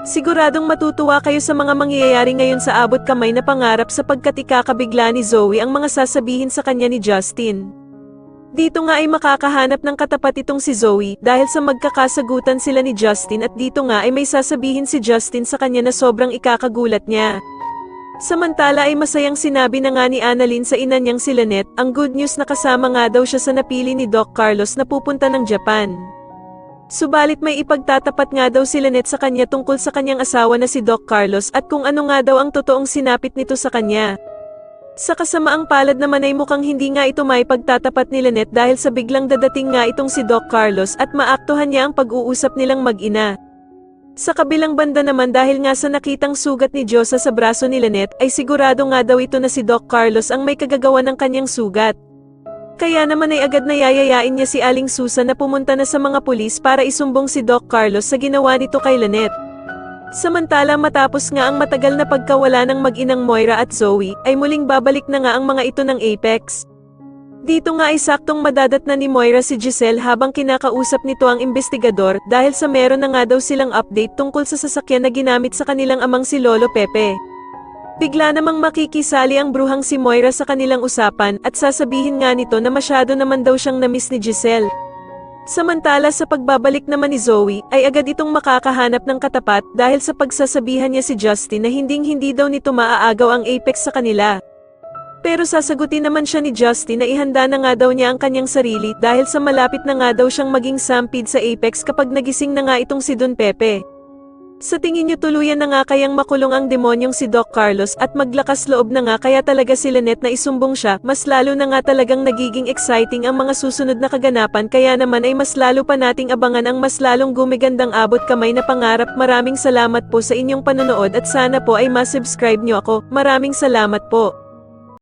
Siguradong matutuwa kayo sa mga mangyayari ngayon sa abot kamay na pangarap sapagkat ikakabigla ni Zoe ang mga sasabihin sa kanya ni Justin. Dito nga ay makakahanap ng katapat itong si Zoe dahil sa magkakasagutan sila ni Justin at dito nga ay may sasabihin si Justin sa kanya na sobrang ikakagulat niya. Samantala ay masayang sinabi na nga ni Annalyn sa ina niyang si Lynette ang good news na kasama nga daw siya sa napili ni Doc Carlos na pupunta ng Japan. Subalit may ipagtatapat nga daw si Lynette sa kanya tungkol sa kanyang asawa na si Doc Carlos at kung ano nga daw ang totoong sinapit nito sa kanya. Sa kasamaang palad naman ay mukhang hindi nga ito may pagtatapat ni Lynette dahil sa biglang dadating nga itong si Doc Carlos at maaktuhan niya ang pag-uusap nilang mag-ina. Sa kabilang banda naman dahil nga sa nakitang sugat ni Diyosa sa braso ni Lynette ay sigurado nga daw ito na si Doc Carlos ang may kagagawa ng kanyang sugat. Kaya naman ay agad na yayayain niya si Aling Susan na pumunta na sa mga pulis para isumbong si Doc Carlos sa ginawa nito kay Lynette. Samantala matapos nga ang matagal na pagkawala ng mag-inang Moira at Zoe, ay muling babalik na nga ang mga ito ng Apex. Dito nga ay saktong madadatnan ni Moira si Giselle habang kinakausap nito ang investigador dahil sa meron na nga daw silang update tungkol sa sasakyan na ginamit sa kanilang amang si Lolo Pepe. Bigla namang makikisali ang bruhang si Moira sa kanilang usapan at sasabihin nga nito na masyado naman daw siyang na-miss ni Giselle. Samantala sa pagbabalik naman ni Zoe, ay agad itong makakahanap ng katapat dahil sa pagsasabihan niya si Justin na hinding-hindi daw nito maaagaw ang Apex sa kanila. Pero sasagutin naman siya ni Justin na ihanda na nga daw niya ang kanyang sarili dahil sa malapit na nga daw siyang maging sampid sa Apex kapag nagising na nga itong si Don Pepe. Sa tingin niyo tuluyan na nga kayang makulong ang demonyong si Doc Carlos at maglakas loob na nga kaya talaga si Lynette na isumbong siya, mas lalo na nga talagang nagiging exciting ang mga susunod na kaganapan kaya naman ay mas lalo pa nating abangan ang mas lalong gumigandang abot kamay na pangarap. Maraming salamat po sa inyong panonood at sana po ay ma-subscribe niyo ako. Maraming salamat po.